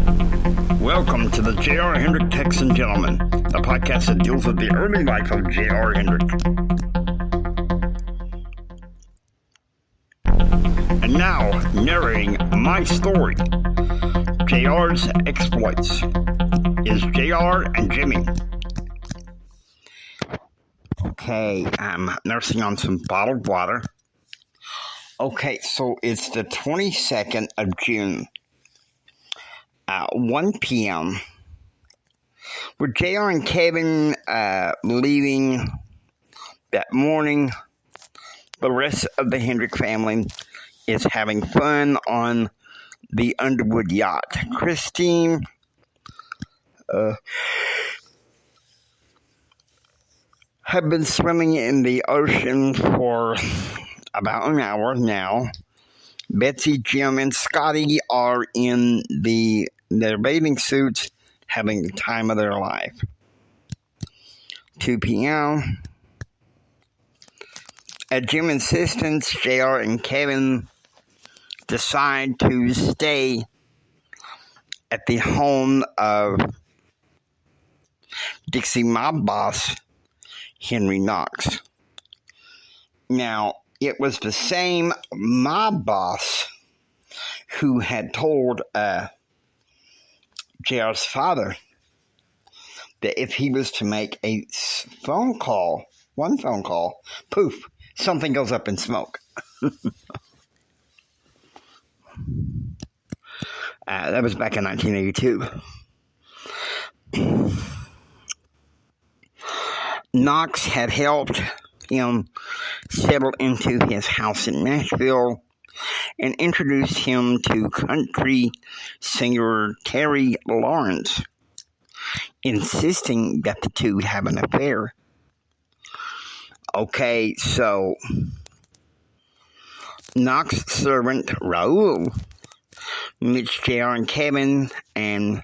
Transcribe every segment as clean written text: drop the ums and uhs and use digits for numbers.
Welcome to the J.R. Hendrick Texan Gentleman, a podcast that deals with the early life of J.R. Hendrick. And now, narrating my story, JR's Exploits, is JR and Jimmy. Okay, I'm nursing on some bottled water. Okay, so it's the 22nd of June. 1 p.m. With JR and Kevin leaving that morning, the rest of the Hendrick family is having fun on the Underwood yacht. Christine had been swimming in the ocean for about an hour now. Betsy, Jim, and Scotty are in their bathing suits having the time of their life. 2 p.m. At Jim's insistence, JR and Kevin decide to stay at the home of Dixie mob boss Henry Knox. Now, it was the same mob boss who had told JR's father that if he was to make a one phone call, poof, something goes up in smoke. That was back in 1982. Knox had helped him settle into his house in Nashville and introduced him to country singer Terry Lawrence, insisting that the two have an affair. Okay, so Knox's servant Raul meets JR and Kevin, and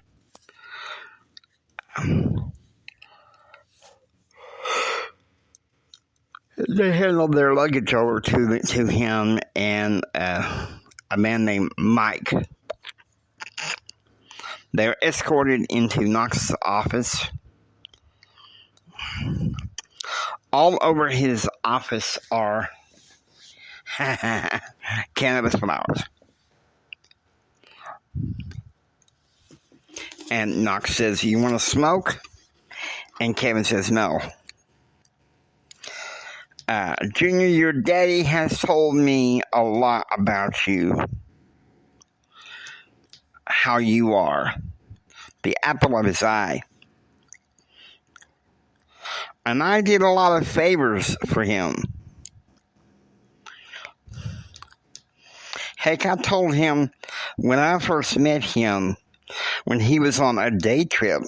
they handled their luggage over to him and a man named Mike. They're escorted into Knox's office. All over his office are cannabis flowers. And Knox says, "You want to smoke?" And Kevin says, "No. Junior, your daddy has told me a lot about you. How you are. The apple of his eye. And I did a lot of favors for him. Heck, I told him when I first met him, when he was on a day trip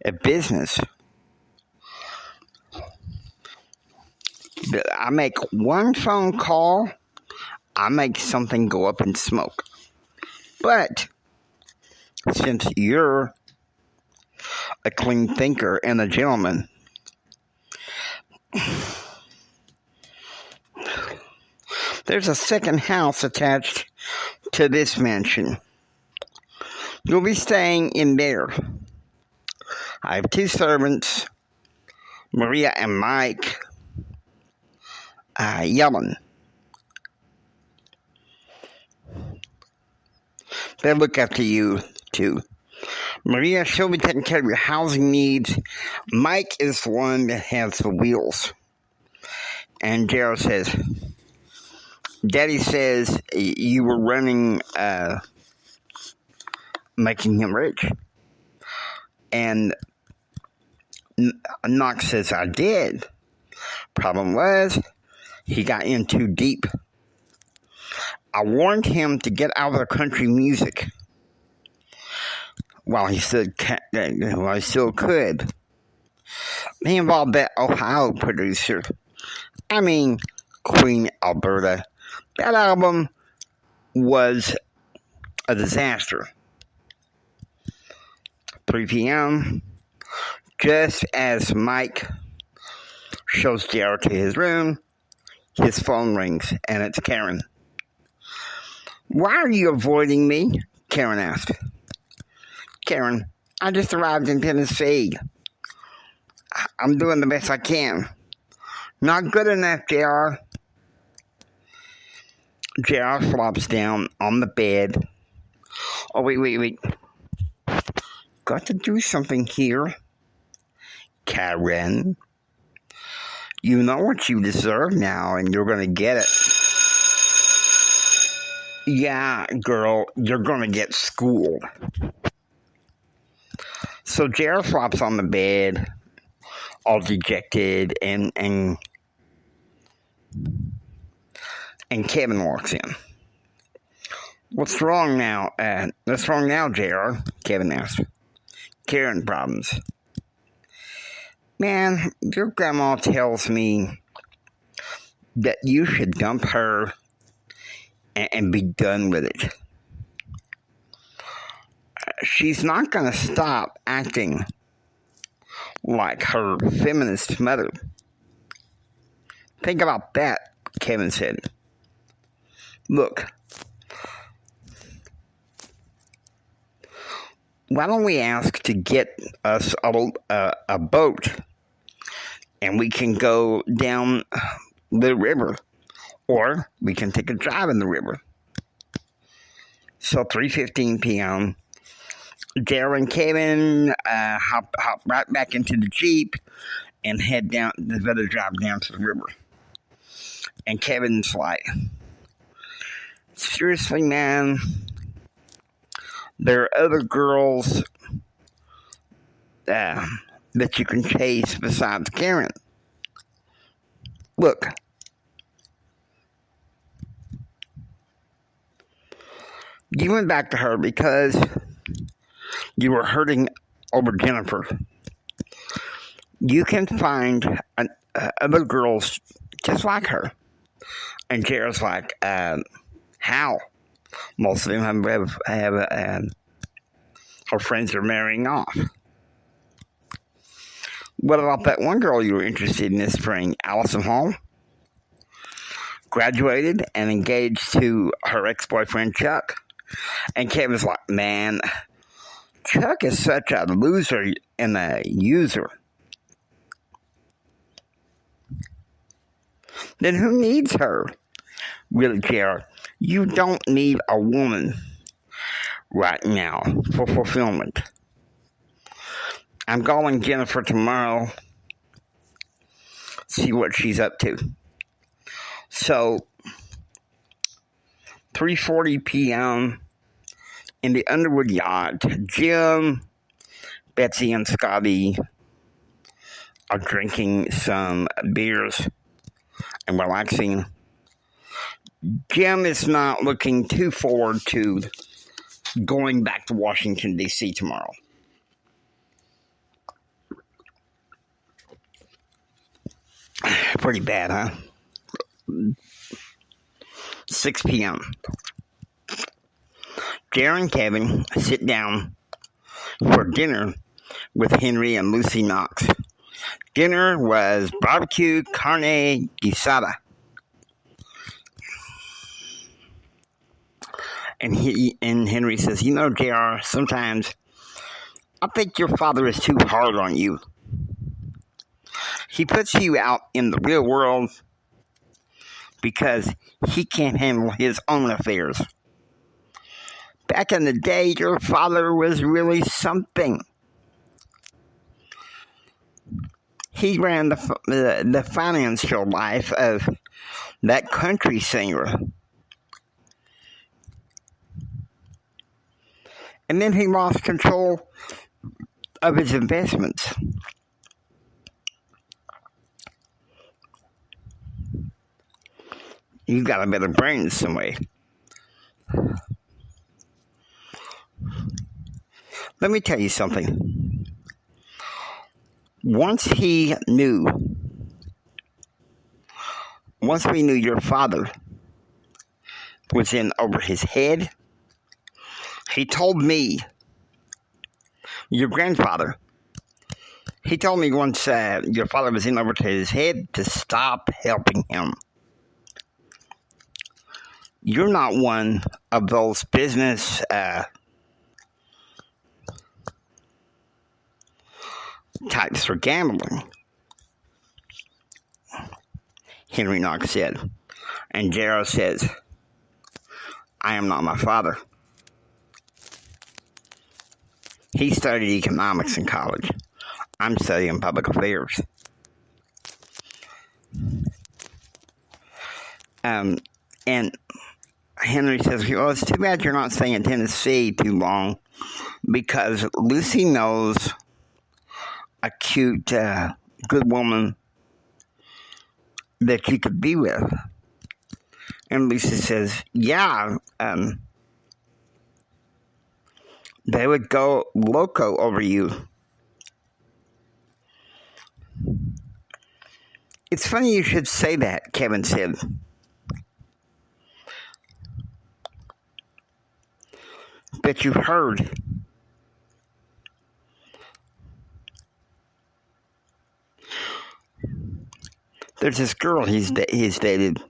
at business, I make one phone call, I make something go up in smoke. But since you're a clean thinker and a gentleman, there's a second house attached to this mansion. You'll be staying in there. I have 2 servants, Maria and Mike, yelling. They look after you, too. Maria, she'll be taking care of your housing needs. Mike is the one that has the wheels." And Gerald says, "Daddy says you were running, making him rich." And Knox says, "I did. Problem was, he got in too deep. I warned him to get out of the country music while he still could. He involved that Ohio producer. I mean, Queen Alberta. That album was a disaster." 3 p.m., just as Mike shows JR to his room, his phone rings, and it's Karen. "Why are you avoiding me?" Karen asked. Karen, I just arrived in Tennessee. I'm doing the best I can. Not good enough, JR. JR flops down on the bed. Oh, wait. Got to do something here. Karen, you know what you deserve now, and you're going to get it. Yeah, girl, you're going to get schooled. So JR flops on the bed, all dejected, and Kevin walks in. What's wrong now? JR? Kevin asks. Karen problems. Man, your grandma tells me that you should dump her and be done with it. She's not going to stop acting like her feminist mother. Think about that, Kevin said. Look, why don't we ask to get us a boat and we can go down the river, or we can take a drive in the river. So 3:15 p.m., JR and Kevin hop right back into the Jeep and head down the other drive down to the river. And Kevin's like, seriously, man, there are other girls that you can chase besides Karen. Look, you went back to her because you were hurting over Jennifer. You can find other girls just like her. And JR's like, how? Most of them have her friends are marrying off. What about that one girl you were interested in this spring, Allison Hall? Graduated and engaged to her ex-boyfriend, Chuck. And Kevin's like, man, Chuck is such a loser and a user. Then who needs her? Really, JR, you don't need a woman right now for fulfillment. I'm calling Jennifer tomorrow, see what she's up to. So, 3:40 p.m. in the Underwood yacht, Jim, Betsy, and Scotty are drinking some beers and relaxing. Jim is not looking too forward to going back to Washington, D.C. tomorrow. Pretty bad, huh? 6 p.m. JR and Kevin sit down for dinner with Henry and Lucy Knox. Dinner was barbecue carne asada. And Henry says, you know, JR, sometimes I think your father is too hard on you. He puts you out in the real world because he can't handle his own affairs. Back in the day, your father was really something. He ran the financial life of that country singer. And then he lost control of his investments. You got a better brain some way. Let me tell you something. Once we knew your father was in over his head, he told me, your grandfather, he told me once your father was in over to his head to stop helping him. You're not one of those business types for gambling, Henry Knox said. And JR says, I am not my father. He studied economics in college. I'm studying public affairs. And Henry says, well, it's too bad you're not staying in Tennessee too long, because Lucy knows a cute, good woman that you could be with. And Lucy says, yeah, they would go loco over you. It's funny you should say that, Kevin said. Bet you've heard. There's this girl he's dated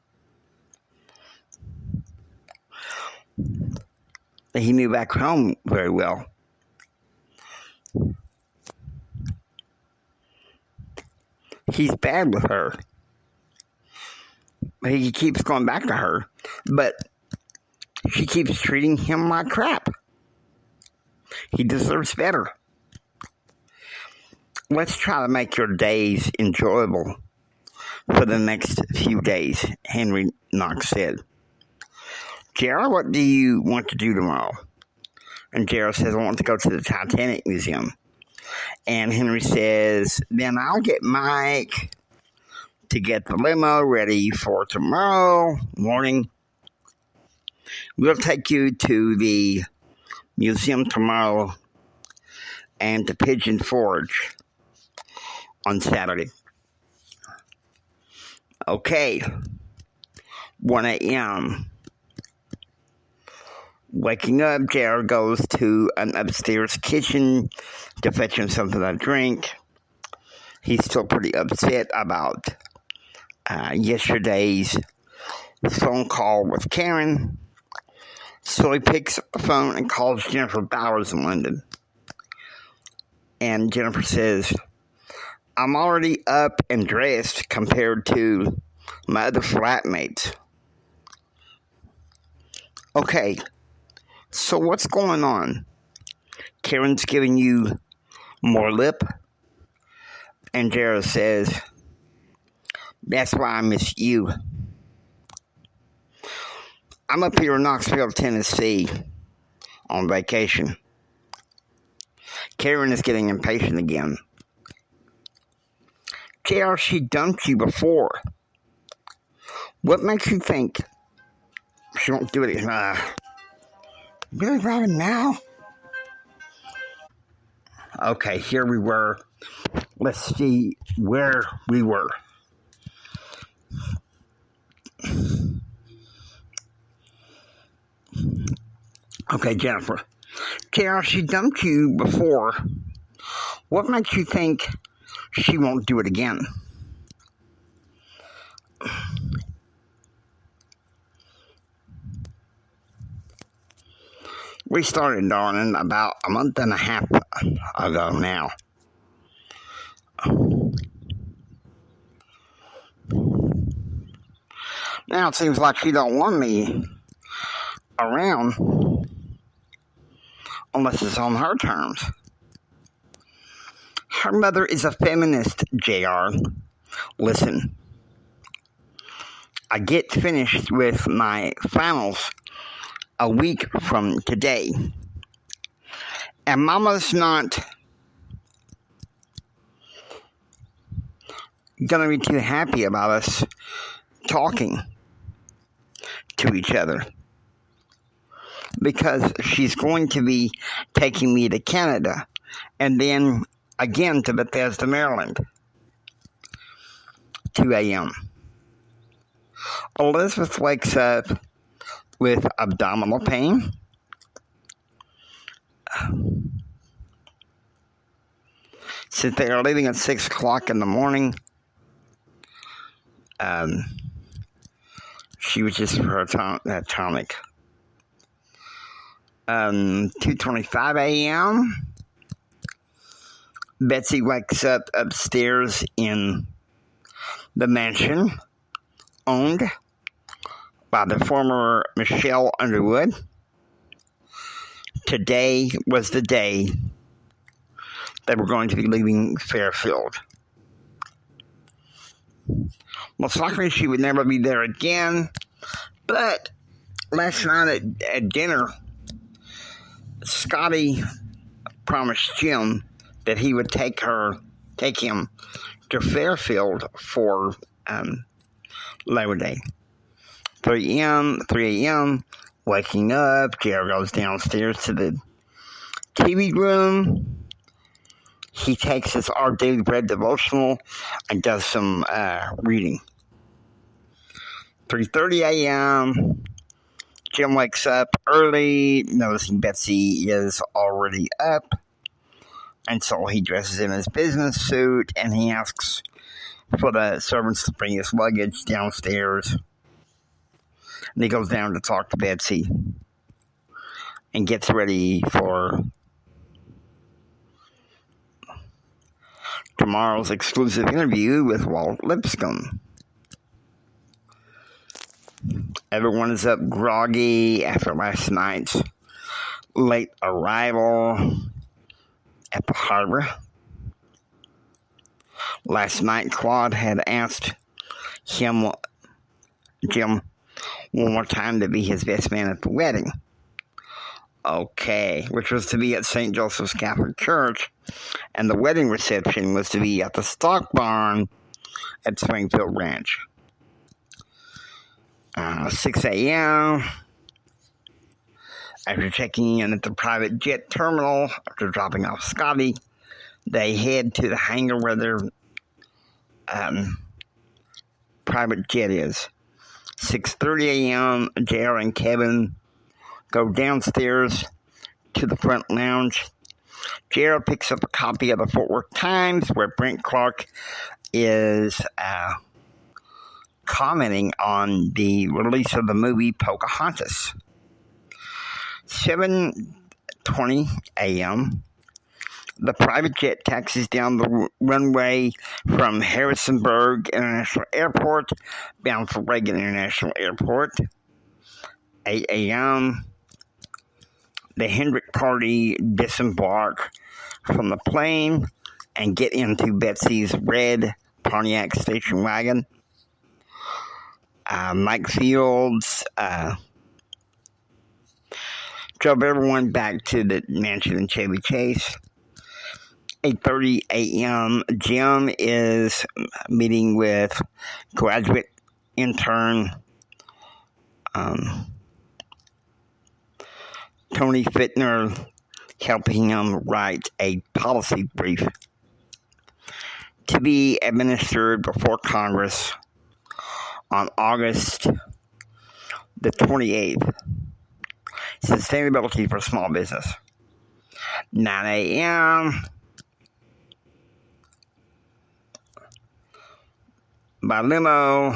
that he knew back home very well. He's bad with her. He keeps going back to her, but she keeps treating him like crap. He deserves better. Let's try to make your days enjoyable for the next few days, Henry Knox said. JR, what do you want to do tomorrow? And JR says, I want to go to the Titanic Museum. And Henry says, then I'll get Mike to get the limo ready for tomorrow morning. We'll take you to the museum tomorrow and to Pigeon Forge on Saturday. Okay, 1 a.m. Waking up, JR goes to an upstairs kitchen to fetch him something to drink. He's still pretty upset about yesterday's phone call with Karen. So he picks up the phone and calls Jennifer Bowers in London. And Jennifer says, I'm already up and dressed compared to my other flatmates. Okay, so what's going on? Karen's giving you more lip? And JR says, that's why I miss you. I'm up here in Knoxville, Tennessee on vacation. Karen is getting impatient again. JR, she dumped you before. What makes you think she won't do it? Really driving now? Okay, here we were. Let's see where we were. Okay, Jennifer. JR, she dumped you before. What makes you think she won't do it again? We started, darling, about a month and a half ago now. Now it seems like she don't want me around unless it's on her terms. Her mother is a feminist, JR. Listen, I get finished with my finals a week from today, and Mama's not gonna be too happy about us talking to each other, because she's going to be taking me to Canada and then again to Bethesda, Maryland. 2 a.m. Elizabeth wakes up with abdominal pain. Since they are leaving at 6 o'clock in the morning, she was just for a tonic. 2:25 a.m. Betsy wakes up upstairs in the mansion owned by the former Michelle Underwood. Today was the day they were going to be leaving Fairfield. Most likely she would never be there again, but last night at dinner, Scotty promised Jim that he would take him to Fairfield for Labor Day. 3 a.m., waking up, JR goes downstairs to the TV room. He takes his Our Daily Bread devotional and does some reading. 3:30 a.m., Jim wakes up early, noticing Betsy is already up. And so he dresses in his business suit and he asks for the servants to bring his luggage downstairs. And he goes down to talk to Betsy and gets ready for tomorrow's exclusive interview with Walt Lipscomb. Everyone is up groggy after last night's late arrival at the harbor. Last night, Claude had asked Jim one more time to be his best man at the wedding. Okay, which was to be at St. Joseph's Catholic Church, and the wedding reception was to be at the stock barn at Springfield Ranch. 6 a.m., after checking in at the private jet terminal, after dropping off Scotty, they head to the hangar where their private jet is. 6:30 a.m., JR and Kevin go downstairs to the front lounge. JR picks up a copy of the Fort Worth Times where Brent Clark is commenting on the release of the movie Pocahontas. 7:20 a.m., the private jet taxis down the runway from Harrisonburg International Airport, bound for Reagan International Airport. 8 a.m., the Hendrick party disembark from the plane and get into Betsy's red Pontiac station wagon. Mike Fields drove everyone back to the mansion in Chevy Chase. 8:30 a.m., Jim is meeting with graduate intern Tony Fittner, helping him write a policy brief to be administered before Congress on August the 28th. Sustainability for small business. 9 a.m., by limo,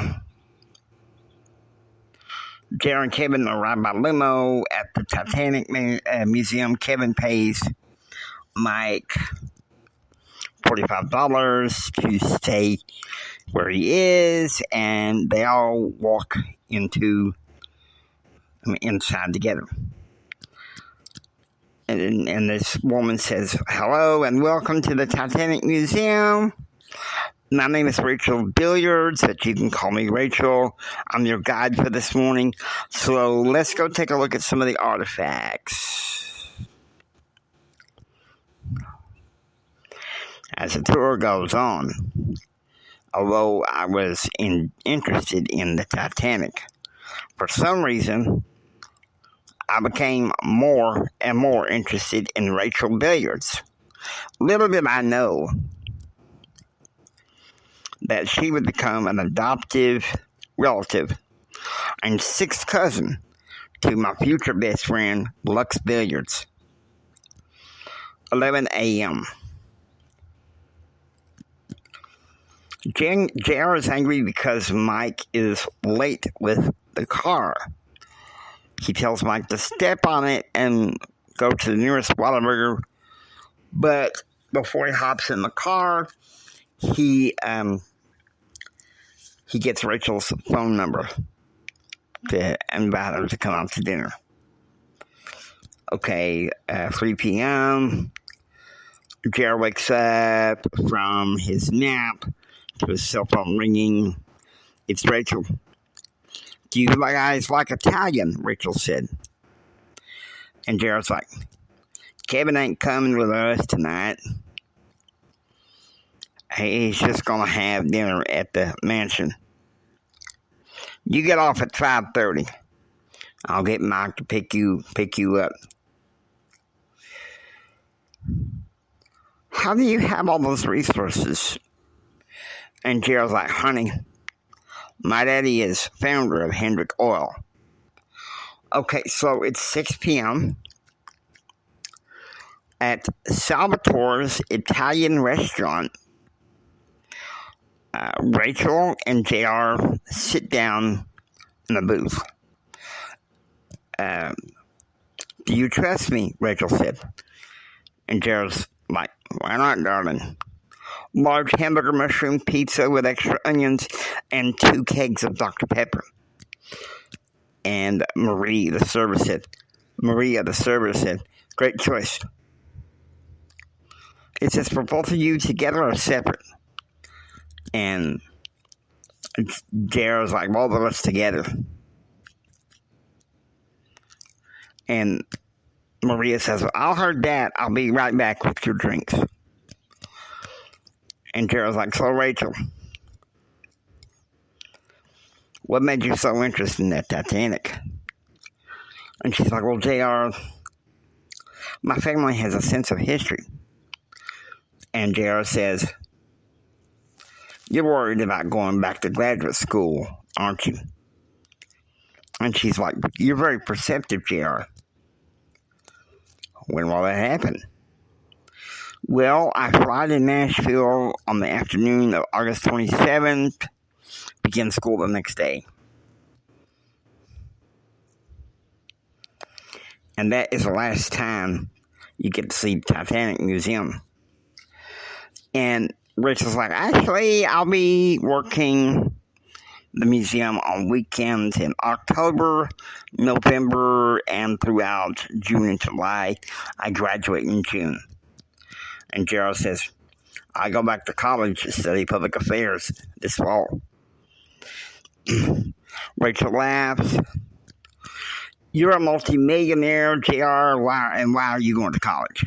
JR and Kevin arrive by limo at the Titanic Museum. Kevin pays Mike $45 to stay where he is, and they all walk inside together. And this woman says, "Hello and welcome to the Titanic Museum. My name is Rachel Billiards, but you can call me Rachel. I'm your guide for this morning. So let's go take a look at some of the artifacts." As the tour goes on, although I was interested in the Titanic, for some reason, I became more and more interested in Rachel Billiards. Little did I know that she would become an adoptive relative and sixth cousin to my future best friend, Lux Billiards. 11 a.m. JR is angry because Mike is late with the car. He tells Mike to step on it and go to the nearest Whataburger, but before he hops in the car, he gets Rachel's phone number to invite her to come out to dinner. Okay, 3 p.m. JR wakes up from his nap to his cell phone ringing. It's Rachel. Do you guys like Italian? Rachel said. And JR's like, Kevin ain't coming with us tonight. He's just going to have dinner at the mansion. You get off at 5:30. I'll get Mike to pick you up. How do you have all those resources? And JR's like, honey, my daddy is founder of Hendrick Oil. Okay, so it's 6 p.m. at Salvatore's Italian restaurant. Rachel and JR sit down in the booth. Do you trust me? Rachel said. And JR's like, why not, darling? Large hamburger mushroom pizza with extra onions and 2 kegs of Dr. Pepper. And Maria, the server said, great choice. It says for both of you together or separate? And JR's like, both of us together. And Maria says, well, I'll heard that. I'll be right back with your drinks. And JR's like, so Rachel, what made you so interested in that Titanic? And she's like, well, JR, my family has a sense of history. And JR says, you're worried about going back to graduate school, aren't you? And she's like, you're very perceptive, JR. When will that happen? Well, I fly to Nashville on the afternoon of August 27th, begin school the next day. And that is the last time you get to see the Titanic Museum. And Rachel's like, actually, I'll be working the museum on weekends in October, November, and throughout June and July. I graduate in June. And Gerald says, I go back to college to study public affairs this fall. Rachel laughs. You're a multimillionaire, JR, why are you going to college?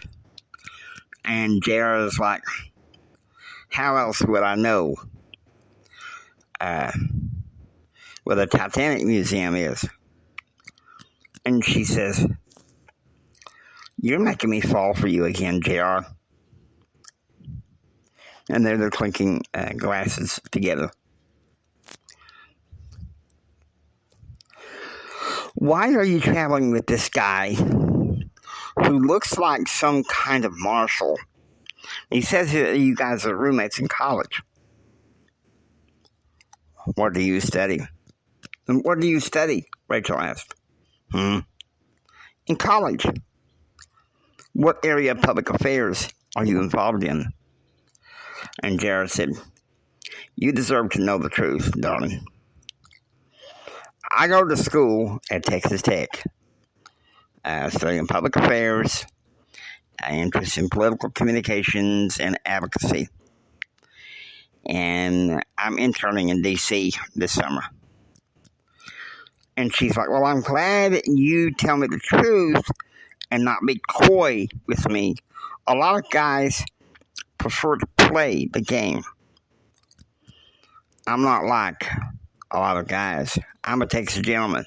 And JR is like, how else would I know where the Titanic Museum is? And she says, you're making me fall for you again, JR. And they're clinking glasses together. Why are you traveling with this guy who looks like some kind of marshal? He says that you guys are roommates in college. What do you study? What do you study? Rachel asked. In college. What area of public affairs are you involved in? And Jared said, you deserve to know the truth, darling. I go to school at Texas Tech, studying public affairs, interest in political communications and advocacy. And I'm interning in D.C. this summer. And she's like, well, I'm glad you tell me the truth and not be coy with me. A lot of guys prefer to play the game. I'm not like a lot of guys. I'm a Texas gentleman.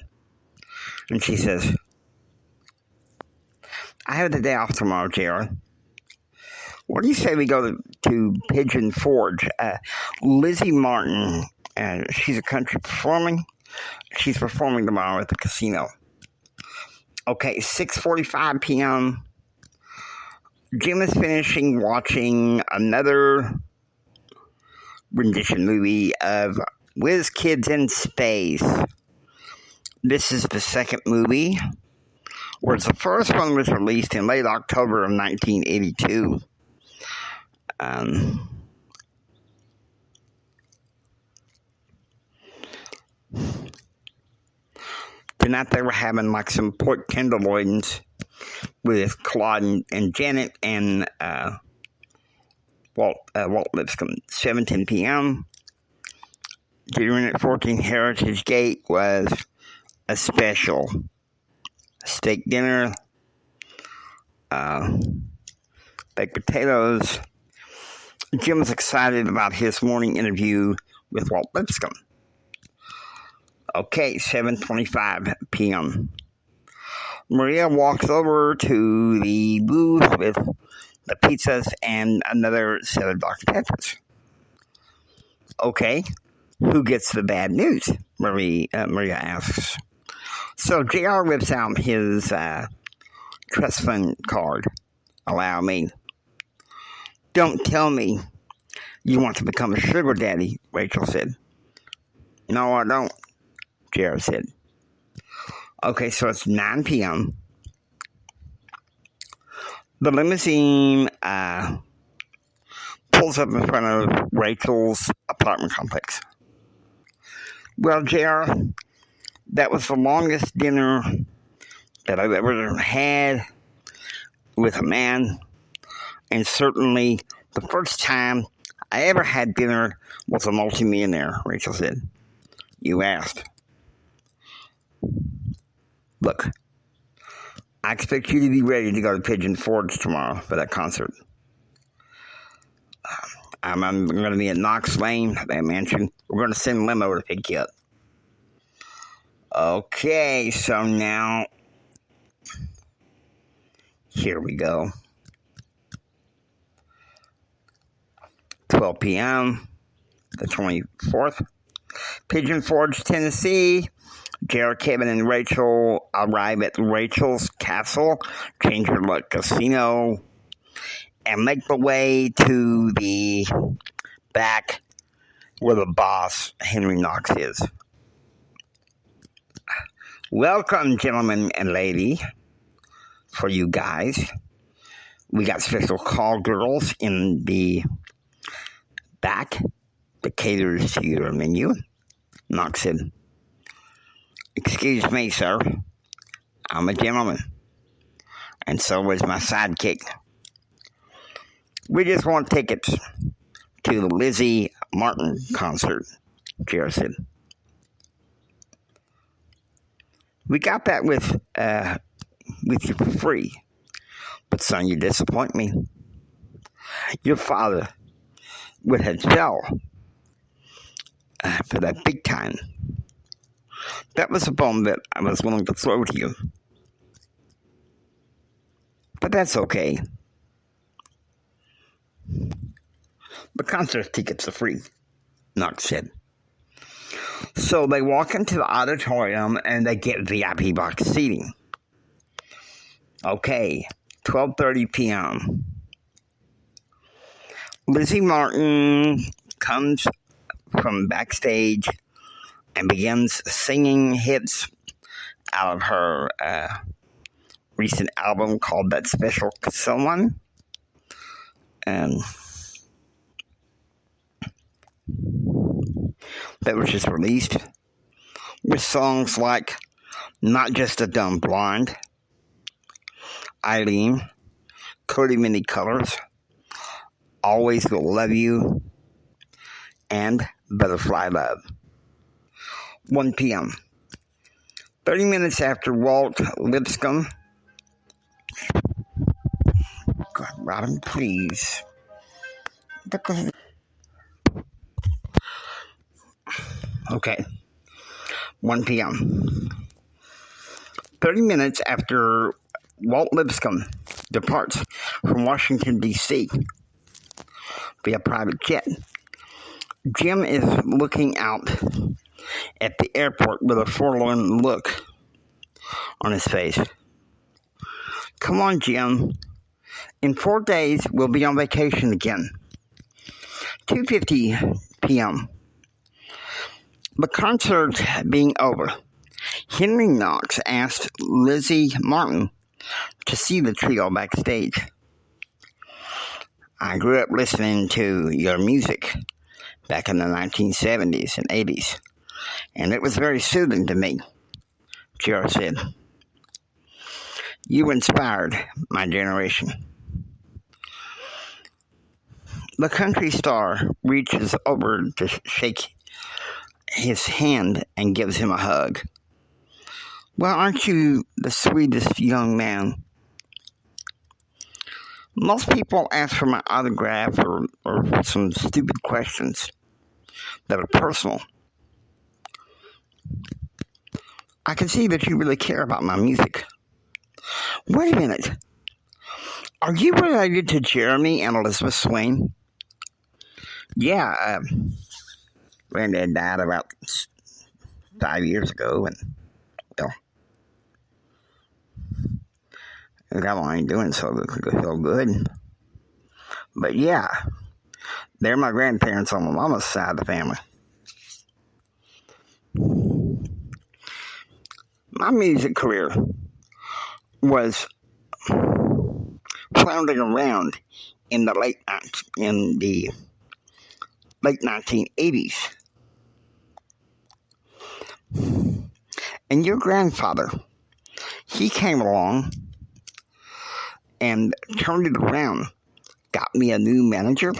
And she says, I have the day off tomorrow, JR. What do you say we go to Pigeon Forge? Lizzie Martin, she's a country performing. She's performing tomorrow at the casino. Okay, 6:45 p.m. Jim is finishing watching another rendition movie of Whiz Kids in Space. This is the second movie, whereas the first one was released in late October of 1982. Um, Tonight they were having like some pork tenderloins with Claude and Janet and Walt Lipscomb. 7:10 p.m. Dinner at 14 Heritage Gate was a special steak dinner, baked potatoes. Jim was excited about his morning interview with Walt Lipscomb. Okay, 7:25 p.m. Maria walks over to the booth with the pizzas and another set of Dr. Peppers. Okay, who gets the bad news? Maria asks. So JR whips out his trust fund card. Allow me. Don't tell me you want to become a sugar daddy, Rachel said. No, I don't, JR said. Okay, so it's 9 p.m. The limousine pulls up in front of Rachel's apartment complex. Well, JR, that was the longest dinner that I've ever had with a man, and certainly the first time I ever had dinner with a multimillionaire, Rachel said. You asked. Look, I expect you to be ready to go to Pigeon Forge tomorrow for that concert. I'm going to be at Knoxville Lane, that mansion. We're going to send a limo to pick you up. Okay, so now, here we go. 12 p.m., the 24th. Pigeon Forge, Tennessee. Jared, Kevin, and Rachel arrive at Rachel's Castle, Change Your Luck Casino, and make the way to the back where the boss, Henry Knox, is. Welcome, gentlemen and lady, for you guys. We got special call girls in the back that caters to your menu. Knox said, excuse me, sir. I'm a gentleman. And so is my sidekick. We just want tickets to the Lizzie Martin concert, Jared said. We got that with you for free. But son, you disappoint me. Your father would have fell for that big time. That was a bomb that I was willing to throw to you. But that's okay. The concert tickets are free, Knox said. So they walk into the auditorium and they get VIP box seating. Okay, 12:30 p.m. Lizzie Martin comes from backstage and begins singing hits out of her recent album called That Special Someone. And that was just released with songs like Not Just a Dumb Blonde, Eileen, Cody Many Colors, Always Will Love You, and Butterfly Love. 1 p.m. 30 minutes after Walt Lipscomb. God, Robin, please. Okay. 1 p.m. 30 minutes after Walt Lipscomb departs from Washington, D.C. via private jet, Jim is looking out at the airport with a forlorn look on his face. Come on, Jim. In 4 days, we'll be on vacation again. 2:50 p.m. The concert being over, Henry Knox asked Lizzie Martin to see the trio backstage. I grew up listening to your music back in the 1970s and 80s, and it was very soothing to me, JR said. You inspired my generation. The country star reaches over to shake his hand and gives him a hug. Well, aren't you the sweetest young man? Most people ask for my autograph or some stupid questions that are personal. I can see that you really care about my music. Wait a minute. Are you related to Jeremy and Elizabeth Swain? Yeah, Granddad died about 5 years ago, and, well, I ain't doing so good. But yeah, they're my grandparents on my mama's side of the family. My music career was floundering around in the late 1980s. And your grandfather, he came along and turned it around, got me a new manager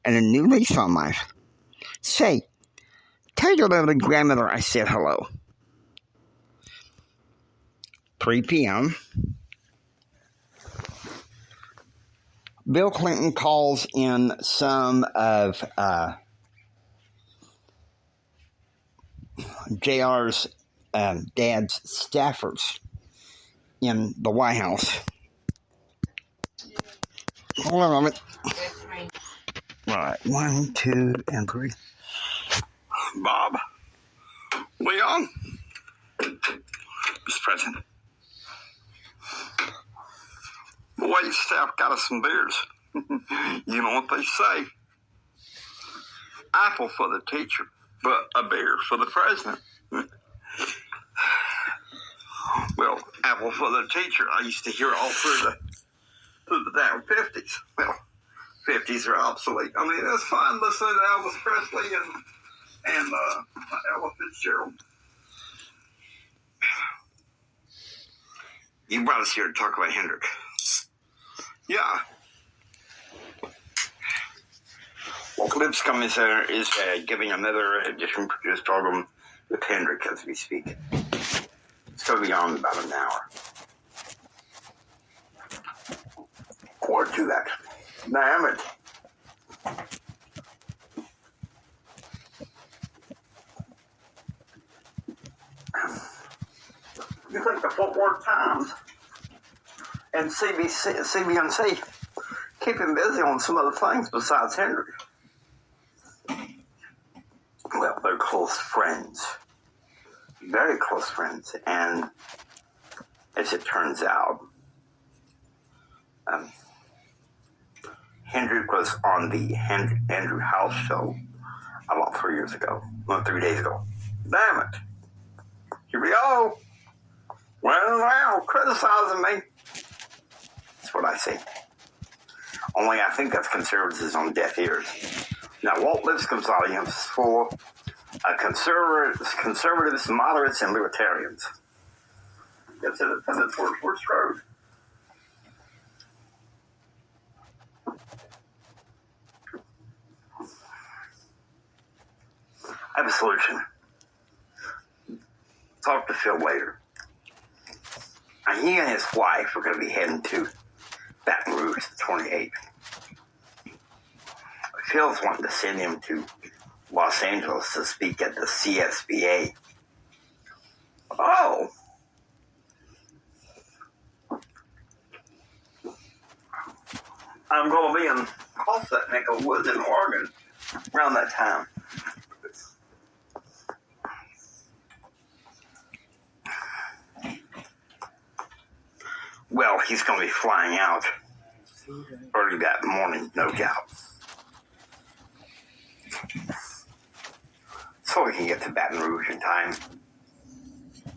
and a new lease on life. Say, tell your lovely grandmother I said hello. 3 p.m. Bill Clinton calls in some of JR's dad's staffers in the White House. Hold on a moment. Right, 1, 2, and 3. Bob, Leon, Mr. President. The wait staff got us some beers. You know what they say. Apple for the teacher, but a beer for the president. Well, apple for the teacher, I used to hear all through the damn 50s. Well, 50s are obsolete. I mean, it's fine listening to Elvis Presley and Ella Fitzgerald. You brought us here to talk about Hendrick. Yeah. Well, Lipscomb is giving another edition produced program with Hendrick as we speak. It's going to be on in about an hour. Or 2, actually. Damn it. You think the Fort Worth Times and CBNC keep him busy on some other things besides Hendrick? Well, they're close friends. Very close friends. And as it turns out, Hendrick was on the Andrew House show about 3 years ago. Well, 3 days ago. Damn it. Here we go. Well, now, criticizing me. That's what I say. Only I think that's conservatives on deaf ears. Now, Walt Lipscomb's audience is full of conservatives, moderates, and libertarians. That's it. We're screwed. I have a solution. Talk to Phil later. And he and his wife are going to be heading to Baton Rouge the 28th. Phil's wanting to send him to Los Angeles to speak at the CSBA. Oh! I'm going to be in that neck of the woods in Oregon around that time. Well, he's going to be flying out early that morning, no doubt. So we can get to Baton Rouge in time.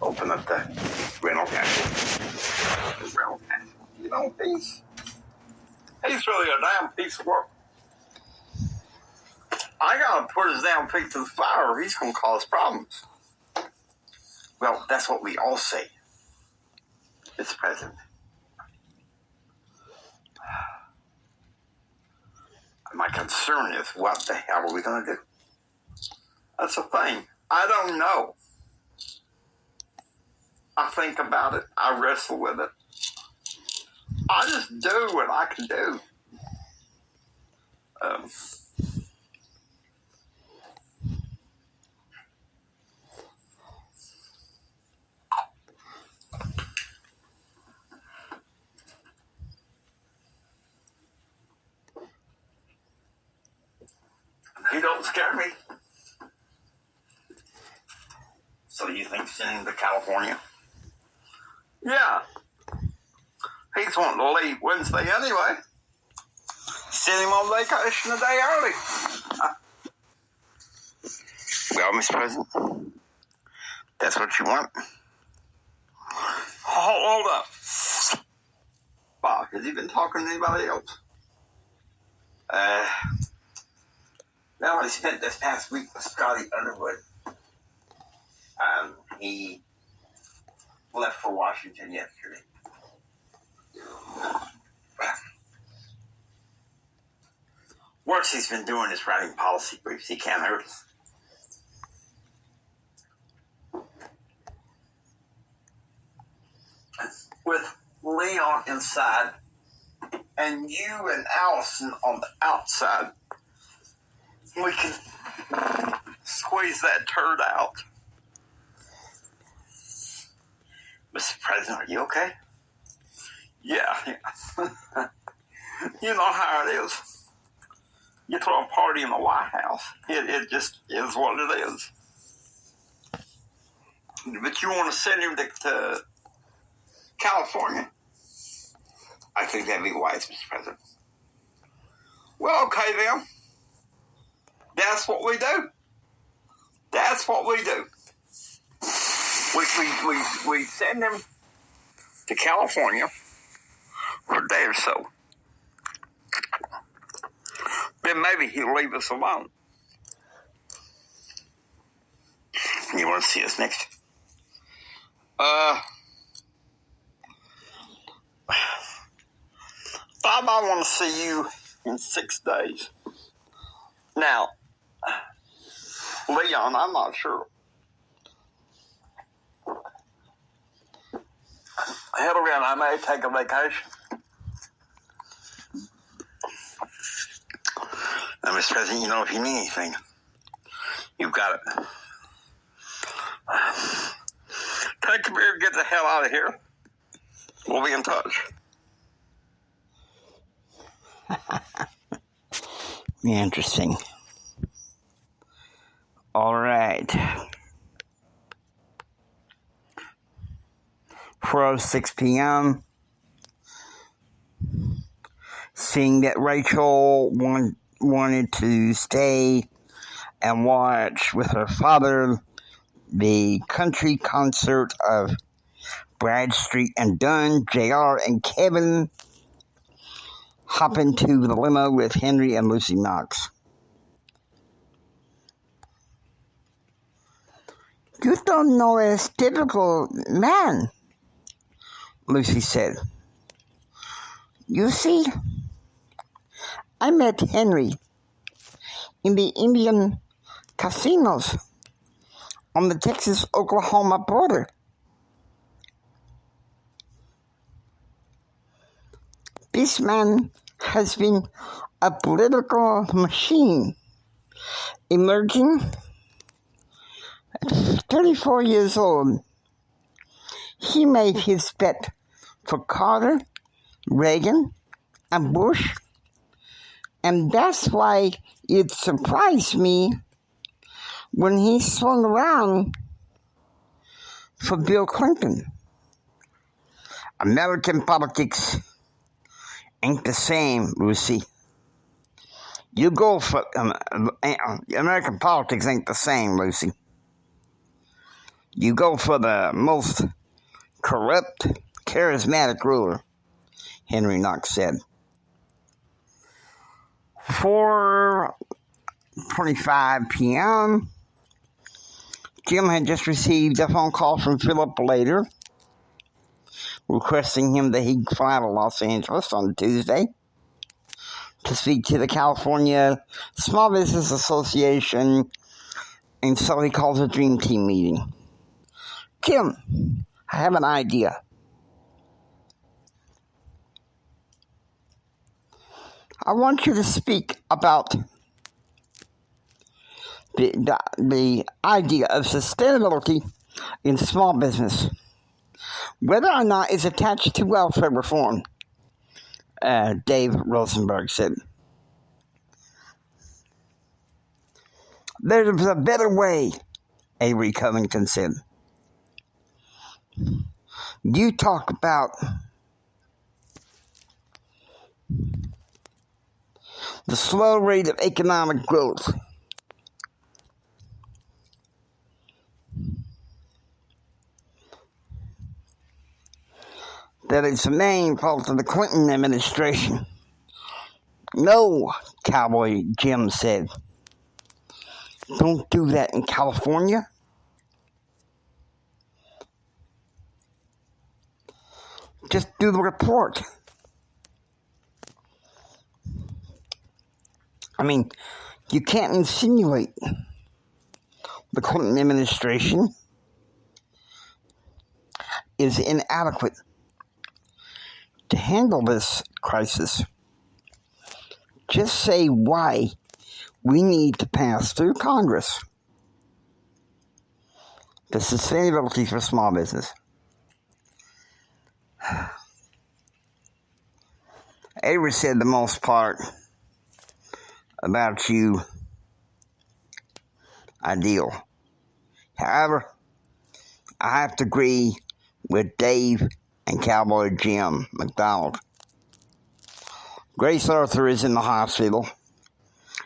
Open up the rental castle. You know, peace. He's really a damn piece of work. I gotta put his damn feet to the fire or he's gonna cause problems. Well, that's what we all say, Mr. President. My concern is, what the hell are we gonna do? That's the thing. I don't know. I think about it. I wrestle with it. I just do what I can do. He don't scare me. So you think sending him to California? Yeah. He's wanting to leave Wednesday anyway. Send him on vacation a day early. Well, Mr. President, that's what you want. Hold up. Bob, has he been talking to anybody else? Well, I spent this past week with Scotty Underwood. He left for Washington yesterday. Worst he's been doing is writing policy briefs. He can't hurt us. With Leon inside and you and Allison on the outside, we can squeeze that turd out. Mr. President, are you okay? Yeah. You know how it is. You throw a party in the White House. It just is what it is. But you want to send him to California? I think that'd be wise, Mr. President. Well, okay then. That's what we do. That's what we do. We send him to California for a day or so. Then maybe he'll leave us alone. You want to see us next? Bob, I want to see you in 6 days. Now, Leon, I'm not sure. Hell around, I may take a vacation. Now, Mr. President, you know, if you need anything, you've got it. Take a beer, get the hell out of here. We'll be in touch. Interesting. All right. 4:06 p.m. Seeing that Rachel wanted to stay and watch with her father the country concert of Bradstreet and Dunn, JR and Kevin hop into the limo with Henry and Lucy Knox. You don't know a typical man, Lucy said. You see, I met Henry in the Indian casinos on the Texas-Oklahoma border. This man has been a political machine, emerging at 34 years old. He made his bet for Carter, Reagan, and Bush, and that's why it surprised me when he swung around for Bill Clinton. American politics ain't the same, Lucy. You go for American politics ain't the same, Lucy. You go for the most corrupt, charismatic ruler, Henry Knox said. 4:25 p.m., Jim had just received a phone call from Philip later, requesting him that he fly to Los Angeles on Tuesday to speak to the California Small Business Association, and so he calls a Dream Team meeting. Jim, I have an idea. I want you to speak about the idea of sustainability in small business, whether or not it's attached to welfare reform, Dave Rosenberg said. There's a better way, Avery Covington said. You talk about the slow rate of economic growth. That it's the main fault of the Clinton administration. No, Cowboy Jim said. Don't do that in California. Just do the report. I mean, you can't insinuate the Clinton administration is inadequate to handle this crisis. Just say why we need to pass through Congress the sustainability for small business. Avery said the most part about you ideal. However, I have to agree with Dave and Cowboy Jim McDonald. Grace Arthur is in the hospital.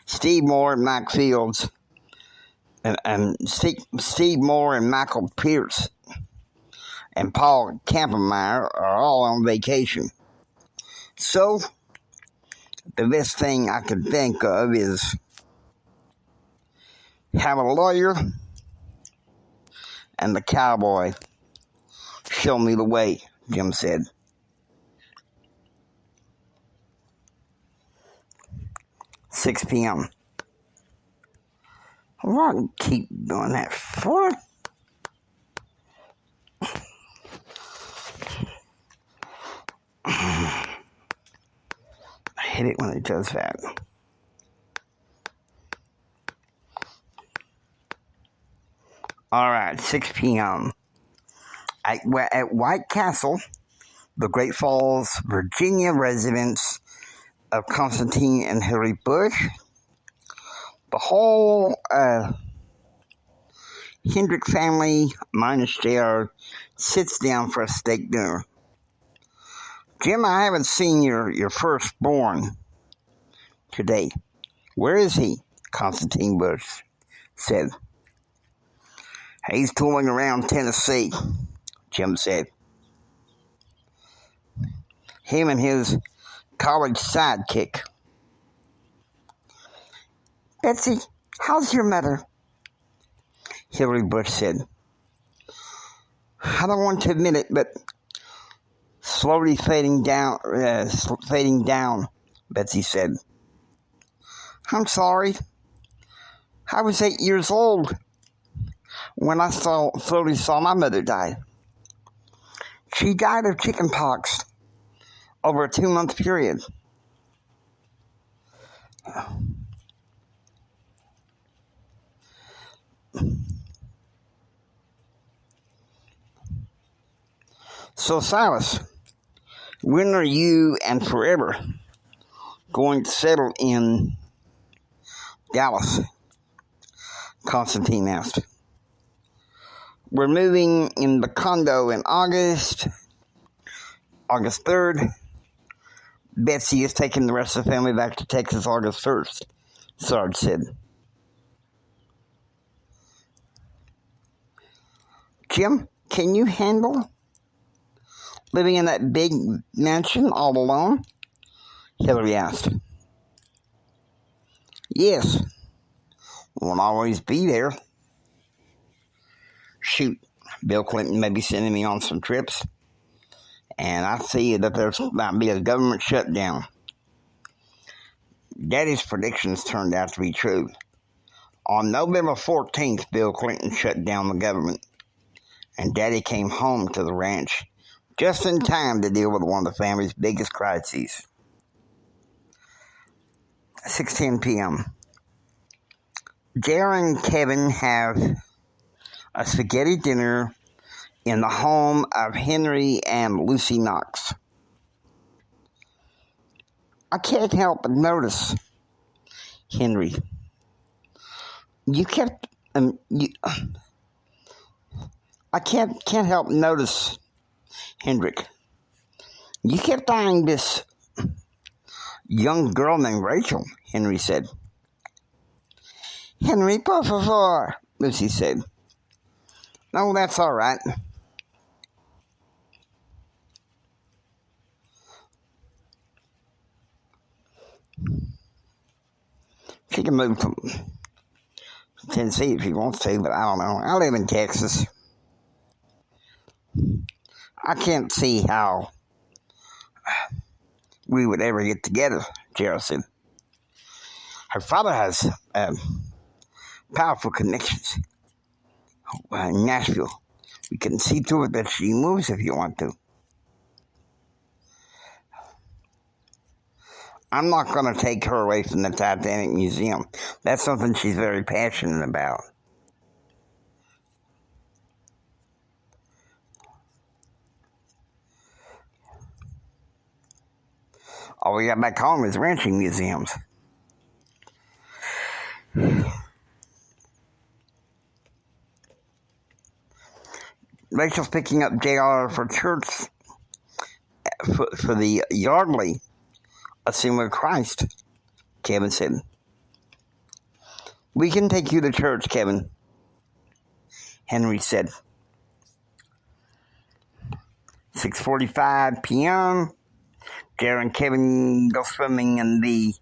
Steve Moore and Mac Fields and Steve Moore and Michael Pierce and Paul Campenmeyer are all on vacation. So, the best thing I could think of is have a lawyer and the cowboy show me the way, Jim said. "6 p.m. I won't keep doing that for. I hate it when it does that. All right, 6 p.m. At White Castle, the Great Falls, Virginia residence of Constantine and Hillary Bush. The whole Hendrick family, minus JR, sits down for a steak dinner. Jim, I haven't seen your firstborn today. Where is he? Constantine Bush said. He's touring around Tennessee, Jim said. Him and his college sidekick. Betsy, how's your mother? Hillary Bush said. I don't want to admit it, but slowly fading down, Betsy said. I'm sorry. I was 8 years old when I slowly saw my mother die. She died of chickenpox over a 2-month period. So, Silas, when are you and forever going to settle in Dallas? Constantine asked. We're moving in the condo in August 3rd. Betsy is taking the rest of the family back to Texas August 1st, Sarge said. Jim, can you handle living in that big mansion all alone? Hillary asked. Yes, won't always be there. Shoot, Bill Clinton may be sending me on some trips, and I see that there's about to be a government shutdown. Daddy's predictions turned out to be true. On November 14th, Bill Clinton shut down the government, and Daddy came home to the ranch just in time to deal with one of the family's biggest crises. 6:10 p.m. JR and Kevin have a spaghetti dinner in the home of Henry and Lucy Knox. I can't help but notice, Henry, you kept I can't help notice, Hendrick, you kept eyeing this young girl named Rachel, Henry said. Henry, por favor, Lucy said. No, that's all right. She can move from Tennessee if she wants to, but I don't know. I live in Texas. I can't see how we would ever get together, Gerald said. Her father has powerful connections in Nashville. We can see to it that she moves if you want to. I'm not going to take her away from the Titanic Museum. That's something she's very passionate about. All we got back home is ranching museums. Rachel's picking up JR for church for the Yardley Assembly of Christ, Kevin said. We can take you to church, Kevin, Henry said. 6:45 p.m. JR and Kevin go swimming in the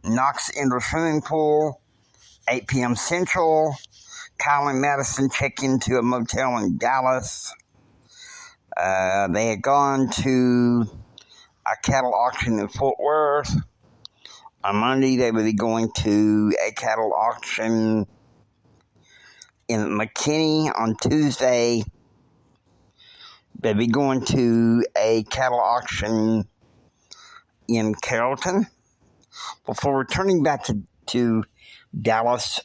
Knox indoor swimming pool. 8 p.m. Central. Kyle and Madison check into a motel in Dallas. They had gone to a cattle auction in Fort Worth. On Monday, they would be going to a cattle auction in McKinney. On Tuesday, they'd be going to a cattle auction in Carrollton before returning back to Dallas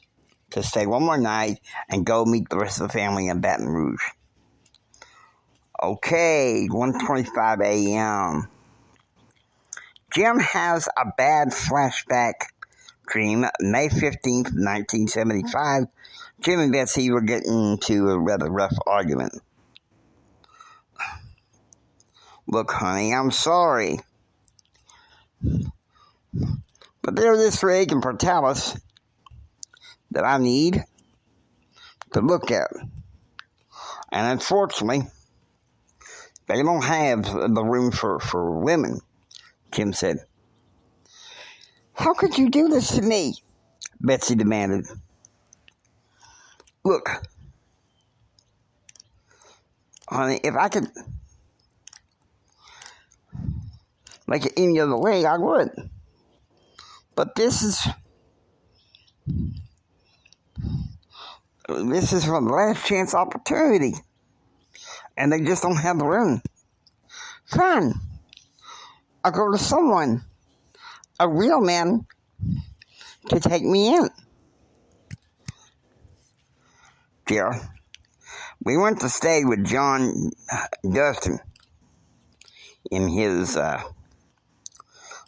to stay one more night and go meet the rest of the family in Baton Rouge. Okay, 1:25 a.m. Jim has a bad flashback dream. May 15th, 1975. Jim and Betsy were getting into a rather rough argument. Look, honey, I'm sorry, but there's this rig and Portalis that I need to look at. And unfortunately, they don't have the room for women, Jim said. How could you do this to me? Betsy demanded. Look, honey, if I could make it any other way, I would. But this is from the last chance opportunity. And they just don't have the room. Fine. I'll go to someone, a real man, to take me in. Dear, we went to stay with John Dustin in his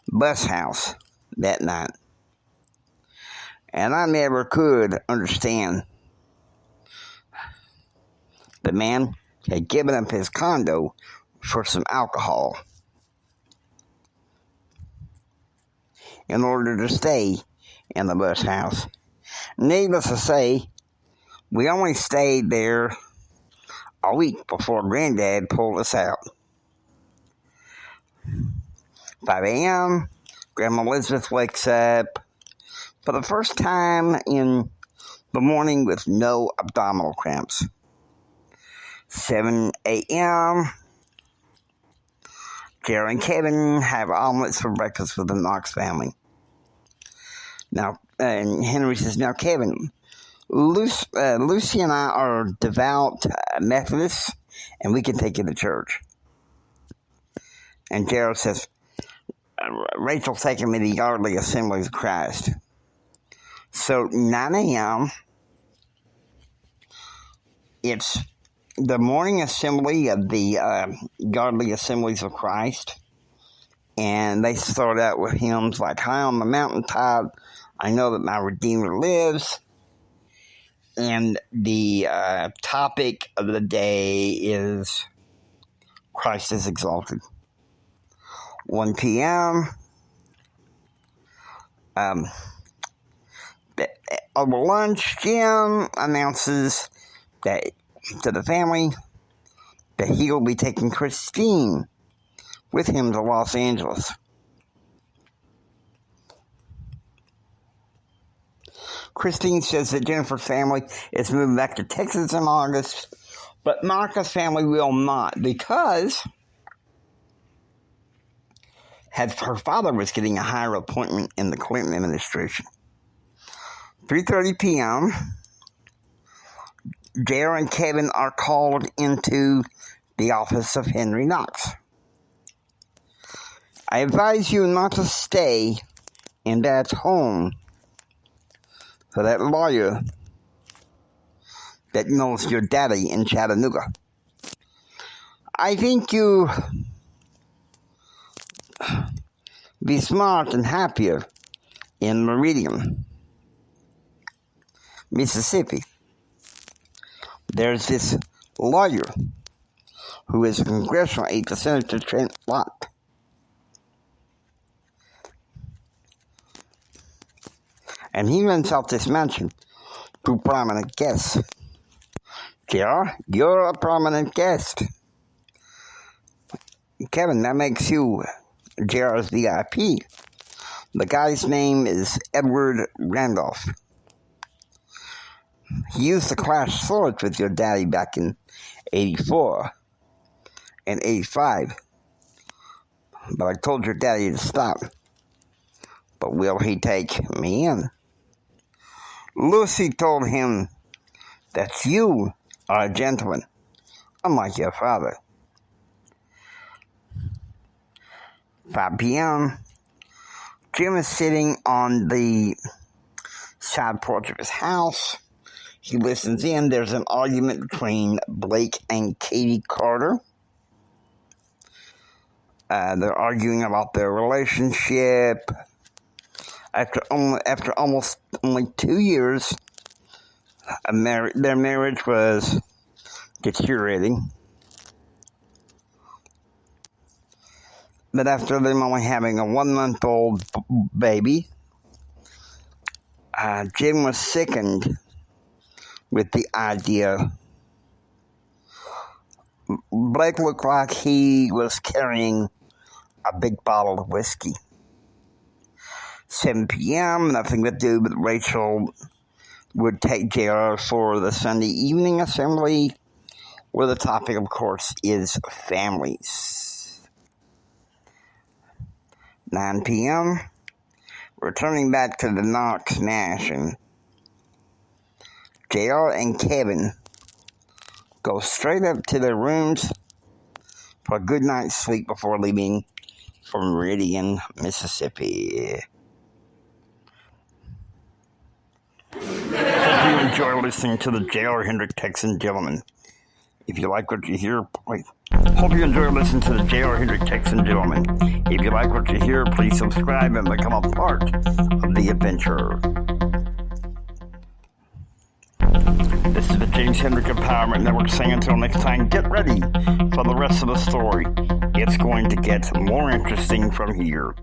bus house that night. And I never could understand. The man had given up his condo for some alcohol in order to stay in the bus house. Needless to say, we only stayed there a week before Granddad pulled us out. 5 a.m., Grandma Elizabeth wakes up for the first time in the morning with no abdominal cramps. 7 a.m., Jerry and Kevin have omelets for breakfast with the Knox family. Now, and Henry says, now, Kevin, Lucy and I are devout Methodists, and we can take you to church. And Gerald says, Rachel's taking me to the Yardley Assemblies of Christ. So, 9 a.m., it's the morning assembly of the Yardley Assemblies of Christ. And they start out with hymns like, High on the mountaintop, I know that my Redeemer lives. And the topic of the day is Christ is exalted. 1 p.m., over lunch, Jim announces that to the family that he will be taking Christine with him to Los Angeles. Christine says that Jennifer's family is moving back to Texas in August, but Monica's family will not, because her father was getting a higher appointment in the Clinton administration. 3:30 p.m., JR and Kevin are called into the office of Henry Knox. I advise you not to stay in Dad's home for that lawyer that knows your daddy in Chattanooga. I think you be smart and happier in Meridian, Mississippi. There's this lawyer who is a congressional aide to Senator Trent Lott. And he rents out this mansion to prominent guests. JR, you're a prominent guest. Kevin, that makes you JR's VIP. The guy's name is Edward Randolph. He used to clash swords with your daddy back in 84 and 85. But I told your daddy to stop. But will he take me in? Lucy told him that you are a gentleman, unlike your father. 5 p.m., Jim is sitting on the side porch of his house. He listens in. There's an argument between Blake and Katie Carter. They're arguing about their relationship. After almost only 2 years, their marriage was deteriorating. But after them only having a 1-month-old baby, Jim was sickened with the idea. Blake looked like he was carrying a big bottle of whiskey. 7 p.m., nothing to do, but Rachel would take JR for the Sunday evening assembly, where the topic, of course, is families. 9 p.m., returning back to the Knox mansion, JR and Kevin go straight up to their rooms for a good night's sleep before leaving for Meridian, Mississippi. Hope you enjoy listening to the J.R. Hendrick Texan Gentleman. If you like what you hear, hope you enjoy listening to the J.R. Hendrick Texan Gentleman. If you like what you hear, please subscribe and become a part of the adventure. This is the James Hendrick Empowerment Network saying until next time, get ready for the rest of the story. It's going to get more interesting from here.